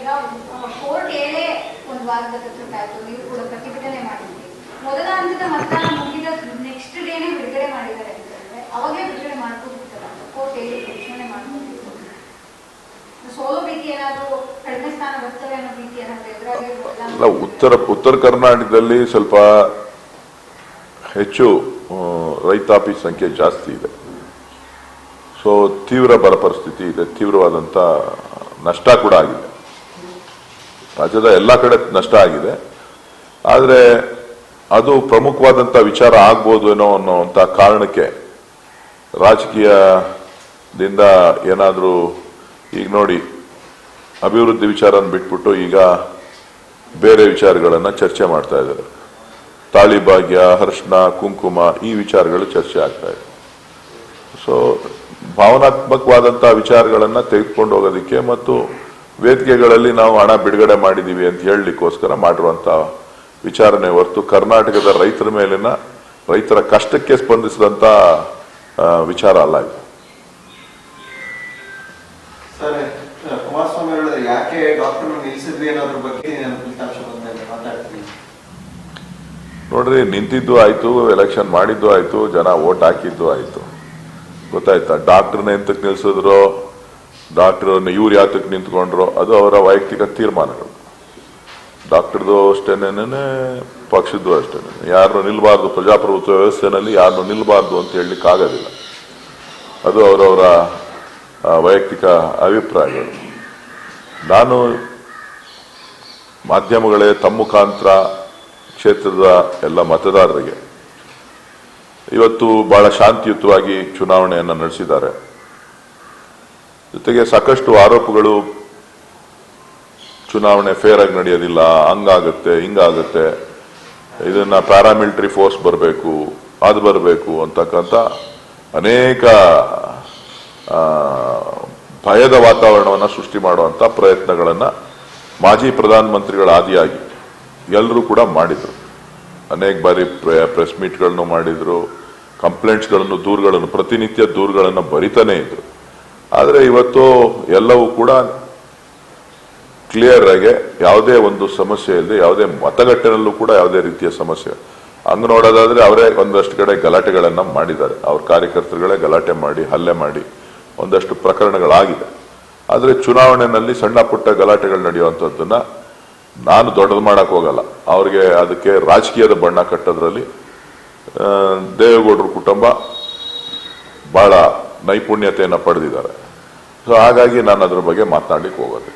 ಈಗ ಕೋರ್ಟ್ ಹೇಳೇ ಒಂದು ವಾರದ ಕಟ್ಟಿತ್ತು, ನೀವು ಕೂಡ ಪ್ರತಿಭಟನೆ ಮಾಡಿದ್ರಿ. ಮೊದಲ ಹಂತದ ಮತದಾನ ಮುಗಿದ ನೆಕ್ಸ್ಟ್ ಡೇನೇ ಬಿಡುಗಡೆ ಮಾಡಿದ್ದಾರೆ ಅಂತಂದ್ರೆ ಅವಾಗಲೇ ಬಿಡುಗಡೆ ಮಾಡ್ಕೋತಿತ್ತಲ್ಲ, ಕೋರ್ಟ್ ಹೇಳಿ ಘೋಷಣೆ ಮಾಡ್ಕೊಂಡಿತ್ತು. ಸೋಲೋ ಭೀತಿ ಏನಾದ್ರು ಕಡಿಮೆ ಸ್ಥಾನ ಬರ್ತವೆ ಅನ್ನೋ ಭೀತಿ ಏನಾದ್ರು ಎದುರಾಗಿರ್ಬೋದು? ಉತ್ತರ ಕರ್ನಾಟಕದಲ್ಲಿ ಸ್ವಲ್ಪ ಹೆಚ್ಚು ರೈತಾಪಿ ಸಂಖ್ಯೆ ಜಾಸ್ತಿ ಇದೆ. ಸೊ ತೀವ್ರ ಬರ ಪರಿಸ್ಥಿತಿ ಇದೆ, ತೀವ್ರವಾದಂಥ ನಷ್ಟ ಕೂಡ ಆಗಿದೆ. ರಾಜ್ಯದ ಎಲ್ಲ ಕಡೆ ನಷ್ಟ ಆಗಿದೆ. ಆದರೆ ಅದು ಪ್ರಮುಖವಾದಂಥ ವಿಚಾರ ಆಗ್ಬೋದು ಏನೋ ಅನ್ನೋಂಥ ಕಾರಣಕ್ಕೆ ರಾಜಕೀಯದಿಂದ ಏನಾದರೂ ಈಗ ನೋಡಿ ಅಭಿವೃದ್ಧಿ ವಿಚಾರನ ಬಿಟ್ಬಿಟ್ಟು ಈಗ ಬೇರೆ ವಿಚಾರಗಳನ್ನು ಚರ್ಚೆ ಮಾಡ್ತಾ ಇದ್ದಾರೆ. ತಾಳಿಭಾಗ್ಯ, ಅರಿಶಿಣ, ಕುಂಕುಮ ಈ ವಿಚಾರಗಳು ಚರ್ಚೆ ಆಗ್ತಾ ಇದೆ. ಸೊ ಭಾವನಾತ್ಮಕವಾದಂಥ ವಿಚಾರಗಳನ್ನು ತೆಗೆದುಕೊಂಡು ಹೋಗೋದಕ್ಕೆ ಮತ್ತು ವೇದಿಕೆಗಳಲ್ಲಿ ನಾವು ಹಣ ಬಿಡುಗಡೆ ಮಾಡಿದ್ದೀವಿ ಅಂತ ಹೇಳಲಿಕ್ಕೋಸ್ಕರ ಮಾಡಿರುವಂಥ ವಿಚಾರಣೆ ಹೊರತು ಕರ್ನಾಟಕದ ರೈತರ ಮೇಲಿನ ರೈತರ ಕಷ್ಟಕ್ಕೆ ಸ್ಪಂದಿಸಿದಂಥ ವಿಚಾರ ಅಲ್ಲ ಇದು. ಕುಮಾರಸ್ವಾಮಿ ಹೇಳಿದ್ರೆ ಯಾಕೆ ಡಾಕ್ಟರ್ ನಿಲ್ಲಿಸಿದ್ವಿ ಅನ್ನೋದ್ರ ಬಗ್ಗೆ ನೋಡ್ರಿ, ನಿಂತಿದ್ದು ಆಯ್ತು, ಎಲೆಕ್ಷನ್ ಮಾಡಿದ್ದು ಆಯ್ತು, ಜನ ವೋಟ್ ಹಾಕಿದ್ದು ಆಯ್ತು, ಗೊತ್ತಾಯ್ತಾ? ಡಾಕ್ಟರ್ನ ಎಂತಕ್ಕೆ ನಿಲ್ಸಿದ್ರು, ಡಾಕ್ಟರ್ನ ಇವ್ರು ಯಾತಕ್ಕೆ ನಿಂತ್ಕೊಂಡ್ರು, ಅದು ಅವರ ವೈಯಕ್ತಿಕ ತೀರ್ಮಾನಗಳು. ಡಾಕ್ಟರ್ದು ಅಷ್ಟೇನೇನೆ, ಪಕ್ಷದ್ದು ಅಷ್ಟೇನೆ. ಯಾರನ್ನು ನಿಲ್ಬಾರ್ದು, ಪ್ರಜಾಪ್ರಭುತ್ವ ವ್ಯವಸ್ಥೆನಲ್ಲಿ ಯಾರನ್ನು ನಿಲ್ಬಾರ್ದು ಅಂತ ಹೇಳಲಿಕ್ಕೆ ಆಗೋದಿಲ್ಲ. ಅದು ಅವರವರ ವೈಯಕ್ತಿಕ ಅಭಿಪ್ರಾಯಗಳು. ನಾನು ಮಾಧ್ಯಮಗಳೇ ತಮ್ಮ ಮುಖಾಂತರ ಕ್ಷೇತ್ರದ ಎಲ್ಲ ಮತದಾರರಿಗೆ ಇವತ್ತು ಬಹಳ ಶಾಂತಿಯುತವಾಗಿ ಚುನಾವಣೆಯನ್ನು ನಡೆಸಿದ್ದಾರೆ. ಜೊತೆಗೆ ಸಾಕಷ್ಟು ಆರೋಪಗಳು, ಚುನಾವಣೆ ಫೇರ್ ಆಗಿ ನಡೆಯೋದಿಲ್ಲ, ಹಂಗಾಗುತ್ತೆ ಹಿಂಗಾಗುತ್ತೆ, ಇದನ್ನ ಪ್ಯಾರಾಮಿಲಿಟರಿ ಫೋರ್ಸ್ ಬರಬೇಕು, ಅದು ಬರಬೇಕು ಅಂತಕ್ಕಂಥ ಅನೇಕ ಭಯದ ವಾತಾವರಣವನ್ನು ಸೃಷ್ಟಿ ಮಾಡುವಂಥ ಪ್ರಯತ್ನಗಳನ್ನು ಮಾಜಿ ಪ್ರಧಾನಮಂತ್ರಿಗಳ ಆದಿಯಾಗಿ ಎಲ್ಲರೂ ಕೂಡ ಮಾಡಿದರು. ಅನೇಕ ಬಾರಿ ಪ್ರೆಸ್ ಮೀಟ್ಗಳನ್ನು ಮಾಡಿದರು, ಕಂಪ್ಲೇಂಟ್ಸ್ಗಳನ್ನು, ದೂರುಗಳನ್ನು, ಪ್ರತಿನಿತ್ಯ ದೂರುಗಳನ್ನು ಬರಿತಾನೆ ಇದ್ರು. ಆದರೆ ಇವತ್ತು ಎಲ್ಲವೂ ಕೂಡ ಕ್ಲಿಯರ್ ಆಗಿ ಯಾವುದೇ ಒಂದು ಸಮಸ್ಯೆ ಇಲ್ಲದೆ, ಯಾವುದೇ ಮತಗಟ್ಟೆನಲ್ಲೂ ಕೂಡ ಯಾವುದೇ ರೀತಿಯ ಸಮಸ್ಯೆ ಹಂಗೆ ನೋಡೋದಾದ್ರೆ ಅವರೇ ಒಂದಷ್ಟು ಕಡೆ ಗಲಾಟೆಗಳನ್ನು ಮಾಡಿದ್ದಾರೆ. ಅವ್ರ ಕಾರ್ಯಕರ್ತರುಗಳೇ ಗಲಾಟೆ ಮಾಡಿ, ಹಲ್ಲೆ ಮಾಡಿ ಒಂದಷ್ಟು ಪ್ರಕರಣಗಳಾಗಿದೆ. ಆದರೆ ಚುನಾವಣೆಯಲ್ಲಿ ಸಣ್ಣ ಪುಟ್ಟ ಗಲಾಟೆಗಳು ನಡೆಯುವಂಥದ್ದನ್ನ ನಾನು ದೊಡ್ಡದು ಮಾಡಕ್ ಹೋಗಲ್ಲ. ಅವ್ರಿಗೆ ಅದಕ್ಕೆ ರಾಜಕೀಯದ ಬಣ್ಣ ಕಟ್ಟೋದ್ರಲ್ಲಿ ದೇವೇಗೌಡರ ಕುಟುಂಬ ಬಹಳ ನೈಪುಣ್ಯತೆಯನ್ನು ಪಡೆದಿದ್ದಾರೆ. ಸೊ ಹಾಗಾಗಿ ನಾನು ಅದ್ರ ಬಗ್ಗೆ ಮಾತನಾಡಲಿಕ್ಕೆ ಹೋಗೋದು.